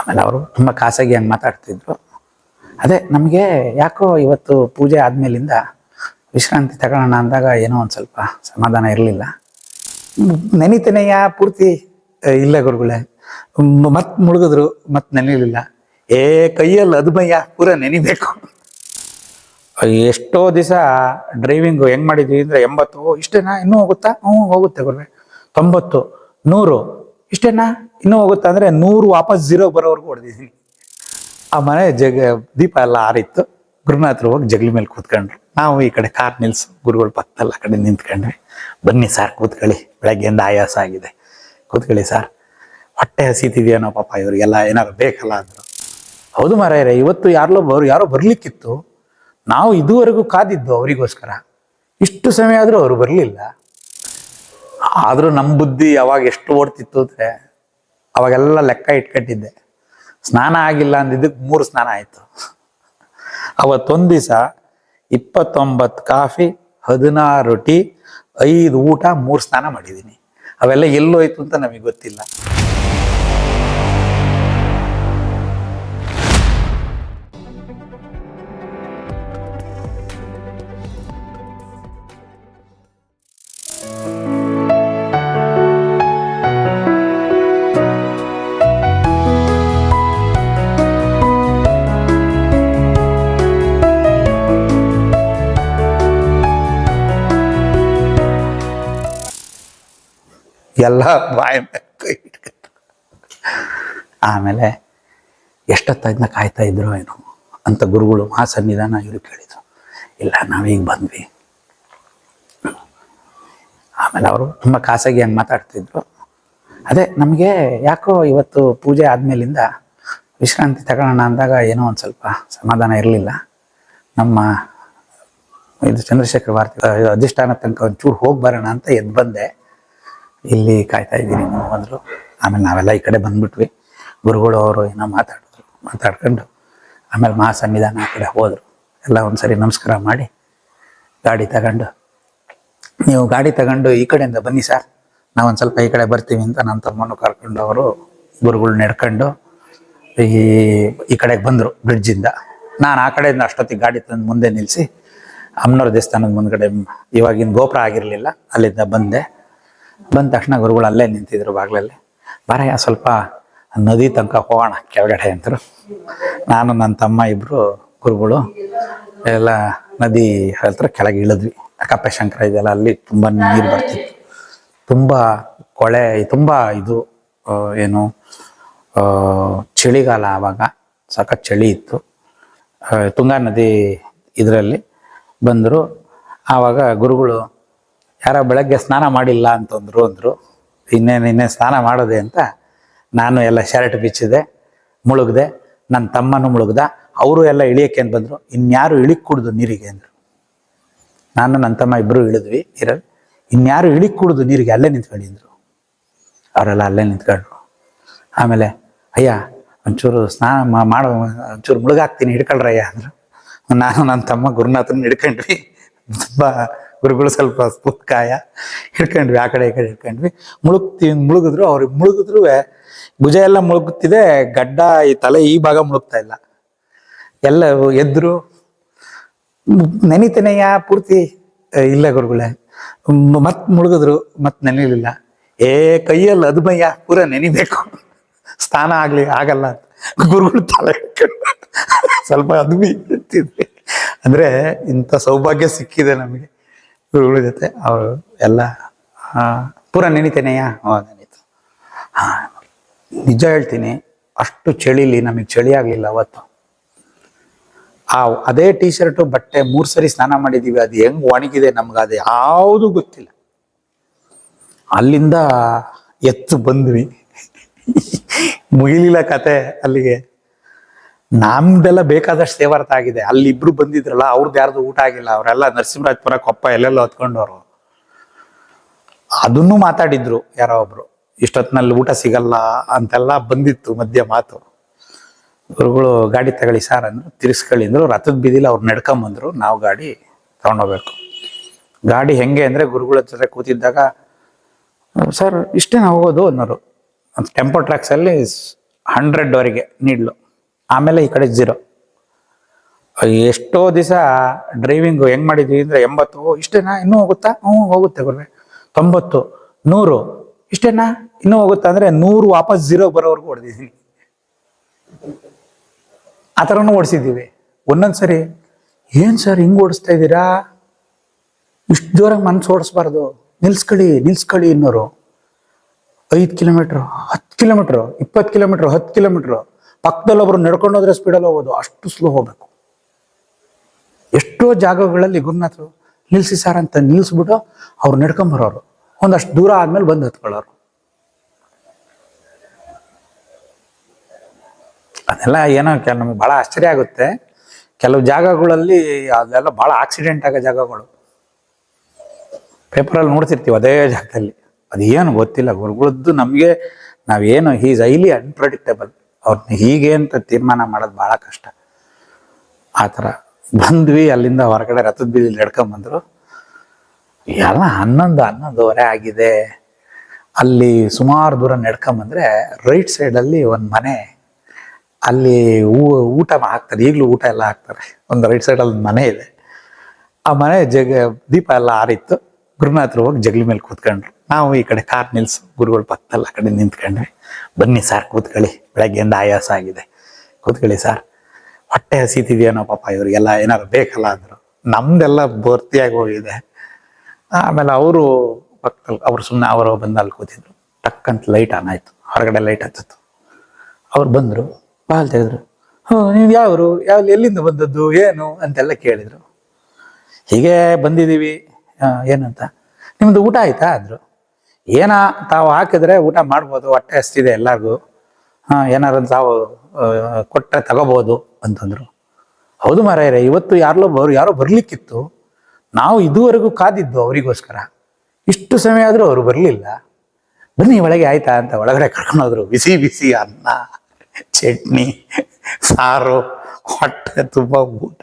ಆಮೇಲೆ ಅವರು ತುಂಬ ಖಾಸಗಿ ಹಂಗೆ ಮಾತಾಡ್ತಿದ್ರು. ಅದೇ ನಮಗೆ ಯಾಕೋ ಇವತ್ತು ಪೂಜೆ ಆದಮೇಲಿಂದ ವಿಶ್ರಾಂತಿ ತಗೊಳ್ಳೋಣ ಅಂದಾಗ ಏನೋ ಒಂದು ಸ್ವಲ್ಪ ಸಮಾಧಾನ ಇರಲಿಲ್ಲ. ನೆನಿತನೆಯ ಪೂರ್ತಿ ಇಲ್ಲ ಗುರುಗಳೇ, ಮತ್ತೆ ಮುಳುಗಿದ್ರು, ಮತ್ತೆ ನೆನೀಲಿಲ್ಲ. ಕೈಯಲ್ಲಿ ಅದುಮಯ್ಯ ಪೂರ ನೆನಿಬೇಕು. ಎಷ್ಟೋ ದಿವಸ ಡ್ರೈವಿಂಗು ಹೆಂಗೆ ಮಾಡಿದ್ವಿ ಅಂದರೆ 80 ಇಷ್ಟೇನಾ, ಇನ್ನೂ ಹೋಗುತ್ತಾ? ಹೋಗುತ್ತೆ ಗುರುವೆ. 90 100 ಇಷ್ಟೇನಾ, ಇನ್ನೂ ಹೋಗುತ್ತಾ ಅಂದರೆ 100 ವಾಪಸ್ 0 ಬರೋವರೆಗೂ ಹೊಡೆದಿದ್ದೀನಿ. ಆ ಮನೆ ದೀಪ ಎಲ್ಲ ಆರಿತ್ತು. ಗುರುನಾಥರು ಹೋಗಿ ಜಗಲಿ ಮೇಲೆ ಕೂತ್ಕೊಂಡ್ರು. ನಾವು ಈ ಕಡೆ ಕಾರ್ ನಿಲ್ಸು, ಗುರುಗಳು ಪಕ್ಕದಲ್ಲ ಆ ಕಡೆ ನಿಂತ್ಕೊಂಡ್ವಿ. ಬನ್ನಿ ಸಾರ್ ಕೂತ್ಕೊಳ್ಳಿ, ಬೆಳಗ್ಗೆಯಿಂದ ಆಯಾಸ ಆಗಿದೆ, ಕೂತ್ಕೊಳ್ಳಿ ಸಾರ್, ಹೊಟ್ಟೆ ಹಸೀತಿದೆಯೇನೋ ಪಾಪ ಇವರಿಗೆಲ್ಲ, ಏನಾದ್ರು ಬೇಕಲ್ಲ ಅಂದರು. ಹೌದು ಮಾರಾಯರೇ, ಇವತ್ತು ಯಾರೋ ಬರಲಿಕ್ಕಿತ್ತು. ನಾವು ಇದುವರೆಗೂ ಕಾದಿದ್ದು ಅವರಿಗೋಸ್ಕರ. ಇಷ್ಟು ಸಮಯ ಆದರೂ ಅವರು ಬರಲಿಲ್ಲ. ಆದರೂ ನಮ್ಮ ಬುದ್ಧಿ ಅವಾಗ ಎಷ್ಟು ಓಡ್ತಿತ್ತು ಅಂದರೆ, ಅವಾಗೆಲ್ಲ ಲೆಕ್ಕ ಇಟ್ಕೊಂಡಿದ್ದೆ. ಸ್ನಾನ ಆಗಿಲ್ಲ ಅಂದಿದ್ದಕ್ಕೆ 3 ಸ್ನಾನ ಆಯಿತು. ಅವತ್ತೊಂದು ದಿವಸ 29 ಕಾಫಿ, 16 ಟೀ, 5 ಊಟ, 3 ಸ್ನಾನ ಮಾಡಿದ್ದೀನಿ. ಅವೆಲ್ಲ ಎಲ್ಲೋಯ್ತು ಅಂತ ನಮಗೆ ಗೊತ್ತಿಲ್ಲ. ಎಲ್ಲ ಬಾಯಿ ಕೈ ಇಟ್ಕೊಂಡು ಆಮೇಲೆ ಎಷ್ಟೊತ್ತಾದ್ನ ಕಾಯ್ತಾ ಇದ್ರು ಏನೋ ಅಂತ ಗುರುಗಳು ಮಹಾಸನ್ನಿಧಾನ ಇವರು ಕೇಳಿದ್ರು. ಇಲ್ಲ, ನಾವೀಗ ಬಂದ್ವಿ. ಆಮೇಲೆ ಅವರು ತುಂಬ ಖಾಸಗಿ ಹಂಗೆ ಮಾತಾಡ್ತಿದ್ರು. ಅದೇ ನಮಗೆ ಯಾಕೋ ಇವತ್ತು ಪೂಜೆ ಆದಮೇಲಿಂದ ವಿಶ್ರಾಂತಿ ತಗೊಳ್ಳೋಣ ಅಂದಾಗ ಏನೋ ಒಂದು ಸ್ವಲ್ಪ ಸಮಾಧಾನ ಇರಲಿಲ್ಲ. ನಮ್ಮ ಇದು ಚಂದ್ರಶೇಖರ ಭಾರತಿ ಅಧಿಷ್ಠಾನ ತನಕ ಒಂಚೂರು ಹೋಗಿ ಬರೋಣ ಅಂತ ಎದ್ದು ಬಂದೆ. ಇಲ್ಲಿ ಕಾಯ್ತಾ ಇದ್ದೀನಿ ಅಂದರು. ಆಮೇಲೆ ನಾವೆಲ್ಲ ಈ ಕಡೆ ಬಂದ್ಬಿಟ್ವಿ. ಗುರುಗಳು ಅವರು ಏನೋ ಮಾತಾಡ್ಕೊಂಡು ಆಮೇಲೆ ಮಹಾಸನ್ನಿಧಾನ ಆ ಕಡೆ ಹೋದರು. ಎಲ್ಲ ಒಂದ್ಸರಿ ನಮಸ್ಕಾರ ಮಾಡಿ ಗಾಡಿ ತಗೊಂಡು, ನೀವು ಗಾಡಿ ತಗೊಂಡು ಈ ಕಡೆಯಿಂದ ಬನ್ನಿ ಸರ್, ನಾವೊಂದು ಸ್ವಲ್ಪ ಈ ಕಡೆ ಬರ್ತೀವಿ ಅಂತ ನನ್ನ ತಮ್ಮನ್ನು ಕರ್ಕೊಂಡು ಅವರು ಗುರುಗಳು ನಡ್ಕೊಂಡು ಈ ಕಡೆಗೆ ಬಂದರು ಬ್ರಿಡ್ಜಿಂದ. ನಾನು ಆ ಕಡೆಯಿಂದ ಅಷ್ಟೊತ್ತಿಗೆ ಗಾಡಿ ತಂದು ಮುಂದೆ ನಿಲ್ಲಿಸಿ ಅಮ್ಮನವ್ರ ದೇವಸ್ಥಾನದ ಮುಂದ್ಗಡೆ, ಇವಾಗಿನ ಗೋಪುರ ಆಗಿರಲಿಲ್ಲ, ಅಲ್ಲಿಂದ ಬಂದ ತಕ್ಷಣ ಗುರುಗಳು ಅಲ್ಲೇ ನಿಂತಿದ್ರು ಬಾಗಿಲಲ್ಲಿ. ಬಾರಯ್ಯ ಸ್ವಲ್ಪ ನದಿ ತನಕ ಹೋಗೋಣ ಕೆಳಗಡೆ ಅಂತರು. ನಾನು ನನ್ನ ತಮ್ಮ ಇಬ್ಬರು ಗುರುಗಳು ಎಲ್ಲ ನದಿ ಹತ್ರ ಕೆಳಗೆ ಇಳಿದ್ವಿ. ಕಪ್ಪೆಶಂಕರ ಇದೆಲ್ಲ, ಅಲ್ಲಿ ತುಂಬ ನೀರು ಬರ್ತಿತ್ತು, ತುಂಬ ಕೊಳೆ, ತುಂಬ ಇದು ಏನು ಚಳಿಗಾಲ, ಆವಾಗ ಸಖತ್ ಚಳಿ ಇತ್ತು. ತುಂಗಾ ನದಿ ಇದರಲ್ಲಿ ಬಂದರು. ಆವಾಗ ಗುರುಗಳು ಯಾರೋ ಬೆಳಗ್ಗೆ ಸ್ನಾನ ಮಾಡಿಲ್ಲ ಅಂದರು. ಇನ್ನೇ ಸ್ನಾನ ಮಾಡೋದೆ ಅಂತ ನಾನು ಎಲ್ಲ ಶರ್ಟ್ ಬಿಚ್ಚಿದೆ, ಮುಳುಗ್ದೆ. ನನ್ನ ತಮ್ಮನೂ ಮುಳುಗ್ದ. ಅವರು ಎಲ್ಲ ಇಳಿಯೋಕ್ಕೆ ಅಂತ ಬಂದರು. ಇನ್ಯಾರು ಇಳಿಕೂಡ್ದು ನೀರಿಗೆ ಅಂದರು. ನಾನು ನನ್ನ ತಮ್ಮ ಇಬ್ಬರು ಇಳಿದ್ವಿ ನೀರಲ್ಲಿ. ಇನ್ಯಾರು ಇಳಿಕೂಡ್ದು ನೀರಿಗೆ, ಅಲ್ಲೇ ನಿಂತ್ಕೊಳ್ಳಿ ಅಂದರು. ಅವರೆಲ್ಲ ಅಲ್ಲೇ ನಿಂತ್ಕೊಂಡ್ರು. ಆಮೇಲೆ ಅಯ್ಯ ಒಂಚೂರು ಸ್ನಾನ ಮಾಡೋ, ಒಂಚೂರು ಮುಳುಗಾಗ್ತೀನಿ, ಹಿಡ್ಕೊಳ್ರಯ್ಯ ಅಂದರು. ನಾನು ನನ್ನ ತಮ್ಮ ಗುರುನಾಥನ ಹಿಡ್ಕೊಂಡ್ವಿ. ತುಂಬ ಗುರುಗಳು ಸ್ವಲ್ಪ ಸ್ಫೂತ್ಕಾಯ ಹಿಡ್ಕೊಂಡ್ವಿ, ಆ ಕಡೆ ಈ ಕಡೆ ಹಿಡ್ಕೊಂಡ್ವಿ. ಮುಳುಗಿದ್ರು. ಅವ್ರಿಗೆ ಮುಳುಗಿದ್ರು ಭುಜ ಎಲ್ಲ ಮುಳುಗುತ್ತಿದೆ, ಗಡ್ಡ ಈ ತಲೆ ಈ ಭಾಗ ಮುಳುಗ್ತಾ ಇಲ್ಲ. ಎಲ್ಲ ಎದ್ರು. ನೆನಿತನೆಯ ಪೂರ್ತಿ ಇಲ್ಲ ಗುರುಗಳೇ, ಮತ್ತೆ ಮುಳುಗಿದ್ರು, ಮತ್ತೆ ನೆನೀಲಿಲ್ಲ. ಕೈಯಲ್ಲಿ ಅದುಮಯ್ಯ ಪೂರ ನೆನಿಬೇಕು, ಸ್ನಾನ ಆಗಲ್ಲ ಅಂತ ಗುರುಗಳು ತಲೆ ಹಿಡ್ಕೊಂಡು ಸ್ವಲ್ಪ ಅದುಮಿ ಇರ್ತಿದ್ವಿ. ಅಂದರೆ ಇಂಥ ಸೌಭಾಗ್ಯ ಸಿಕ್ಕಿದೆ ನಮಗೆ ಗುರುಗಳ ಜೊತೆ. ಅವರು ಎಲ್ಲ ಪೂರ ನೆನಿತೇನೆಯಾ? ನೆನೀತು. ನಿಜ ಹೇಳ್ತೀನಿ, ಅಷ್ಟು ಚಳಿಲಿ ನಮಗೆ ಚಳಿ ಆಗಲಿಲ್ಲ ಅವತ್ತು. ಅದೇ ಟೀ ಶರ್ಟು ಬಟ್ಟೆ 3 ಸರಿ ಸ್ನಾನ ಮಾಡಿದ್ದೀವಿ. ಅದು ಹೆಂಗೆ ಒಣಗಿದೆ ನಮ್ಗೆ ಅದು ಯಾವುದೂ ಗೊತ್ತಿಲ್ಲ. ಅಲ್ಲಿಂದ ಎತ್ತು ಬಂದ್ವಿ, ಮುಗಿಲಿಲ್ಲ ಕತೆ ಅಲ್ಲಿಗೆ. ನಮ್ದೆಲ್ಲ ಬೇಕಾದಷ್ಟು ಸೇವಾರ್ಥ ಆಗಿದೆ. ಅಲ್ಲಿ ಇಬ್ರು ಬಂದಿದ್ರಲ್ಲ, ಅವ್ರದ್ದು ಯಾರ್ದು ಊಟ ಆಗಿಲ್ಲ. ಅವರೆಲ್ಲ ನರಸಿಂಹರಾಜಪುರ, ಕೊಪ್ಪ ಎಲ್ಲೆಲ್ಲ ಹೊತ್ಕೊಂಡವರು. ಅದನ್ನು ಮಾತಾಡಿದ್ರು ಯಾರೋ ಒಬ್ರು, ಇಷ್ಟೊತ್ತಿನಲ್ಲಿ ಊಟ ಸಿಗಲ್ಲ ಅಂತೆಲ್ಲ ಬಂದಿತ್ತು ಮಧ್ಯ ಮಾತು. ಗುರುಗಳು ಗಾಡಿ ತಗೊಳ್ಳಿ ಸಾರ್ ಅಂದರು, ತಿರ್ಸ್ಕೊಳ್ಳಿ ಅಂದರು. ರಥದ ಬೀದಿಲಿ ಅವ್ರು ನಡ್ಕೊಂಬಂದ್ರು, ನಾವು ಗಾಡಿ ತಗೊಂಡೋಗ್ಬೇಕು. ಗಾಡಿ ಹೆಂಗೆ ಅಂದರೆ, ಗುರುಗಳ ಜೊತೆ ಕೂತಿದ್ದಾಗ ಸರ್ ಇಷ್ಟೇ ನಾವು ಹೋಗೋದು ಅನ್ನೋರು. ಟೆಂಪೋ ಟ್ರ್ಯಾಕ್ಸಲ್ಲಿ 100ವರೆಗೆ ನೀಡ್ಲು, ಆಮೇಲೆ ಈ ಕಡೆ 0. ಎಷ್ಟೋ ದಿವಸ ಡ್ರೈವಿಂಗು ಹೆಂಗೆ ಮಾಡಿದ್ವಿ ಅಂದರೆ 80 ಇಷ್ಟೇನಾ ಇನ್ನೂ ಹೋಗುತ್ತಾ, ಹೋಗುತ್ತೆ ಗುರುವೆ. 90 100 ಇಷ್ಟೇನಾ ಇನ್ನೂ ಹೋಗುತ್ತಾ ಅಂದರೆ 100 ವಾಪಸ್ 0 ಬರೋವರೆಗೂ ಹೊಡೆದಿದ್ದೀನಿ. ಆ ಥರನೂ ಓಡಿಸಿದ್ದೀವಿ. ಒಂದೊಂದ್ಸರಿ ಏನು ಸರ್ ಹಿಂಗೆ ಓಡಿಸ್ತಾ ಇದ್ದೀರಾ, ಇಷ್ಟು ಜೋರಾಗಿ ಮನಸ್ಸು ಓಡಿಸ್ಬಾರ್ದು, ನಿಲ್ಸ್ಕೊಳ್ಳಿ ಇನ್ನೋರು. 5 ಕಿಲೋಮೀಟ್ರು 10 ಕಿಲೋಮೀಟ್ರು 20 ಕಿಲೋಮೀಟ್ರು 10 ಕಿಲೋಮೀಟ್ರು ಪಕ್ಕದಲ್ಲಿ ಒಬ್ರು ನಡ್ಕೊಂಡು ಹೋದ್ರೆ ಸ್ಪೀಡಲ್ಲಿ ಹೋಗೋದು, ಅಷ್ಟು ಸ್ಲೋ ಹೋಗ್ಬೇಕು. ಎಷ್ಟೋ ಜಾಗಗಳಲ್ಲಿ ಗುರುನಾಥರು ನಿಲ್ಸಿ ಸಾರ್ ಅಂತ ನಿಲ್ಸ್ಬಿಟ್ಟು ಅವ್ರು ನಡ್ಕೊಂಬರೋರು, ಒಂದಷ್ಟು ದೂರ ಆದ್ಮೇಲೆ ಬಂದು ಹತ್ಕೊಳ್ಳೋರು. ಅದೆಲ್ಲ ಏನೋ ನಮ್ಗೆ ಭಾಳ ಆಶ್ಚರ್ಯ ಆಗುತ್ತೆ. ಕೆಲವು ಜಾಗಗಳಲ್ಲಿ ಅದೆಲ್ಲ ಭಾಳ ಆಕ್ಸಿಡೆಂಟ್ ಆಗೋ ಜಾಗಗಳು ಪೇಪರಲ್ಲಿ ನೋಡ್ತಿರ್ತೀವಿ. ಅದೇ ಜಾಗದಲ್ಲಿ ಅದೇನು ಗೊತ್ತಿಲ್ಲ ಗುರುಗಳದ್ದು ನಮಗೆ. ನಾವೇನು ಈಸ್ ಹೈಲಿ ಅನ್ಪ್ರೆಡಿಕ್ಟೇಬಲ್. ಅವ್ರನ್ನ ಹೀಗೆ ಅಂತ ತೀರ್ಮಾನ ಮಾಡೋದು ಭಾಳ ಕಷ್ಟ. ಆ ಥರ ಬಂದ್ವಿ. ಅಲ್ಲಿಂದ ಹೊರಗಡೆ ರಥದ ಬೀದಿಲಿ ನಡ್ಕೊಂಬಂದ್ರು. ಎಲ್ಲ 11:30 ಆಗಿದೆ. ಅಲ್ಲಿ ಸುಮಾರು ದೂರ ನಡ್ಕೊಂಬಂದ್ರೆ ರೈಟ್ ಸೈಡಲ್ಲಿ ಒಂದು ಮನೆ, ಅಲ್ಲಿ ಊಟ ಹಾಕ್ತಾರೆ. ಈಗಲೂ ಊಟ ಎಲ್ಲ ಹಾಕ್ತಾರೆ. ಒಂದು ರೈಟ್ ಸೈಡಲ್ಲಿ ಒಂದು ಮನೆ ಇದೆ. ಆ ಮನೆ ದೀಪ ಎಲ್ಲ ಆರಿತ್ತು. ಗುರುನಾಥರು ಹೋಗಿ ಜಗಲಿ ಮೇಲೆ ಕೂತ್ಕೊಂಡ್ರು. ನಾವು ಈ ಕಡೆ ಕಾರ್ ನಿಲ್ಸು, ಗುರುಗಳ ಪಕ್ಕದಲ್ಲಿ ಆ ಕಡೆ ನಿಂತ್ಕೊಂಡ್ವಿ. ಬನ್ನಿ ಸಾರ್ ಕೂತ್ಕೊಳ್ಳಿ, ಬೆಳಗ್ಗೆಯಿಂದ ಆಯಾಸ ಆಗಿದೆ, ಕೂತ್ಕೊಳ್ಳಿ ಸಾರ್. ಹೊಟ್ಟೆ ಹಸಿತಿದೆಯೇನೋ ಪಾಪ ಇವ್ರಿಗೆಲ್ಲ, ಏನಾರು ಬೇಕಲ್ಲ ಅಂದರು. ನಮ್ದೆಲ್ಲ ಭರ್ತಿಯಾಗಿ ಹೋಗಿದೆ. ಆಮೇಲೆ ಅವರು ಪಕ್ಕದಲ್ಲಿ ಅವರು ಬಂದು ಅಲ್ಲಿ ಕೂತಿದ್ರು. ಟಕ್ಕಂತ ಲೈಟ್ ಆನ್ ಆಯ್ತು, ಹೊರಗಡೆ ಲೈಟ್ ಹತ್ತಿತ್ತು. ಅವ್ರು ಬಂದರು, ಬಾಲ್ ತೆಗೆದ್ರು. ನೀವು ಯಾವರು, ಎಲ್ಲಿಂದ ಬಂದದ್ದು ಏನು ಅಂತೆಲ್ಲ ಕೇಳಿದರು. ಹೀಗೆ ಬಂದಿದ್ದೀವಿ. ಏನಂತ, ನಿಮ್ಮದು ಊಟ ಆಯ್ತಾ ಅಂದರು. ತಾವು ಹಾಕಿದ್ರೆ ಊಟ ಮಾಡ್ಬೋದು, ಹೊಟ್ಟೆ ಹಸ್ತಿದೆ ಎಲ್ಲರಿಗೂ, ಏನಾರು ತಾವು ಕೊಟ್ಟರೆ ತಗೋಬೋದು ಅಂತಂದರು. ಹೌದು ಮಾರಾಯರೇ, ಇವತ್ತು ಯಾರೋ ಬರ್ಲಿಕ್ಕಿತ್ತು. ನಾವು ಇದುವರೆಗೂ ಕಾದಿದ್ದು ಅವರಿಗೋಸ್ಕರ. ಇಷ್ಟು ಸಮಯ ಆದರೂ ಅವರು ಬರಲಿಲ್ಲ. ಬನ್ನಿ ಒಳಗೆ ಆಯ್ತಾ ಅಂತ ಒಳಗಡೆ ಕರ್ಕೊಂಡೋದ್ರು. ಬಿಸಿ ಬಿಸಿ ಅನ್ನ, ಚಟ್ನಿ, ಸಾರು, ಹೊಟ್ಟೆ ತುಂಬ ಊಟ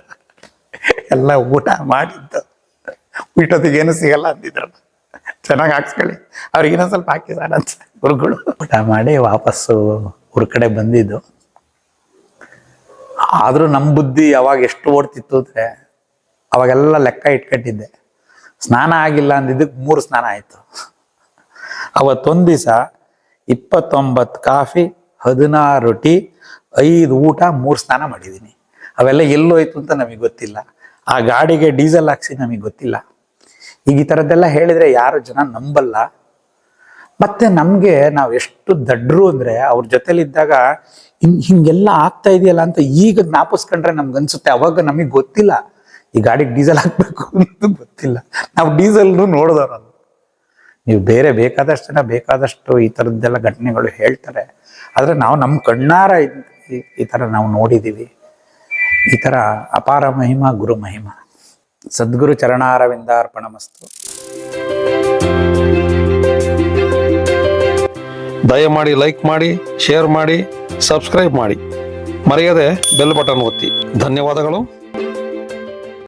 ಎಲ್ಲ ಊಟ ಮಾಡಿದ್ದು. ಊಟದಿಗೇನು ಸಿಗಲ್ಲ ಅಂತಿದ್ರು. ಚೆನ್ನಾಗಿ ಹಾಕ್ಸ್ಕೊಳ್ಳಿ, ಅವ್ರಿಗೇನೋ ಸ್ವಲ್ಪ ಹಾಕಿದಾರ ಅಂತ ಗುರುಗಳು. ಊಟ ಮಾಡಿ ವಾಪಸ್ಸು ಊರ ಕಡೆ ಬಂದಿದ್ದು. ಆದರೂ ನಮ್ಮ ಬುದ್ಧಿ ಅವಾಗ ಎಷ್ಟು ಓಡ್ತಿತ್ತು ಅಂದರೆ, ಅವಾಗೆಲ್ಲ ಲೆಕ್ಕ ಇಟ್ಕೊಂಡಿದ್ದೆ. ಸ್ನಾನ ಆಗಿಲ್ಲ ಅಂದಿದ್ದಕ್ಕೆ 3 ಸ್ನಾನ ಆಯಿತು. ಅವತ್ತೊಂದು ದಿವಸ 29 ಕಾಫಿ, 16 ಟೀ, 5 ಊಟ, 3 ಸ್ನಾನ ಮಾಡಿದ್ದೀನಿ. ಅವೆಲ್ಲ ಎಲ್ಲೋಯ್ತು ಅಂತ ನಮಗೆ ಗೊತ್ತಿಲ್ಲ. ಆ ಗಾಡಿಗೆ ಡೀಸೆಲ್ ಹಾಕ್ಸಿ ನಮಗೆ ಗೊತ್ತಿಲ್ಲ. ಈಗ ಈ ಥರದ್ದೆಲ್ಲ ಹೇಳಿದರೆ ಯಾರು ಜನ ನಂಬಲ್ಲ. ಮತ್ತೆ ನಮಗೆ ನಾವು ಎಷ್ಟು ದಡ್ರು ಅಂದರೆ, ಅವ್ರ ಜೊತೆಲಿದ್ದಾಗ ಹಿಂಗೆಲ್ಲ ಆಗ್ತಾ ಇದೆಯಲ್ಲ ಅಂತ ಈಗ ಜ್ಞಾಪಿಸ್ಕೊಂಡ್ರೆ ನಮ್ಗೆ ಅನ್ಸುತ್ತೆ. ಅವಾಗ ನಮಗೆ ಗೊತ್ತಿಲ್ಲ ಈ ಗಾಡಿಗೆ ಡೀಸೆಲ್ ಹಾಕ್ಬೇಕು ಅಂತ ಗೊತ್ತಿಲ್ಲ. ನಾವು ಡೀಸೆಲ್ನು ನೋಡಿದವ್ರು. ನೀವು ಬೇಕಾದಷ್ಟು ಈ ಥರದ್ದೆಲ್ಲ ಘಟನೆಗಳು ಹೇಳ್ತಾರೆ. ಆದರೆ ನಾವು ನಮ್ಮ ಕಣ್ಣಾರ ಈ ಥರ ನಾವು ನೋಡಿದ್ದೀವಿ. ಈ ಥರ ಅಪಾರ ಮಹಿಮಾ ಗುರು ಮಹಿಮಾ. ಸದ್ಗುರು ಚರಣಾರವಿಂದಾರ್ಪಣಮಸ್ತು. ದಯಮಾಡಿ ಲೈಕ್ ಮಾಡಿ, ಶೇರ್ ಮಾಡಿ, ಸಬ್ಸ್ಕ್ರೈಬ್ ಮಾಡಿ, ಮರೆಯದೆ ಬೆಲ್ ಬಟನ್ ಒತ್ತಿ. ಧನ್ಯವಾದಗಳು.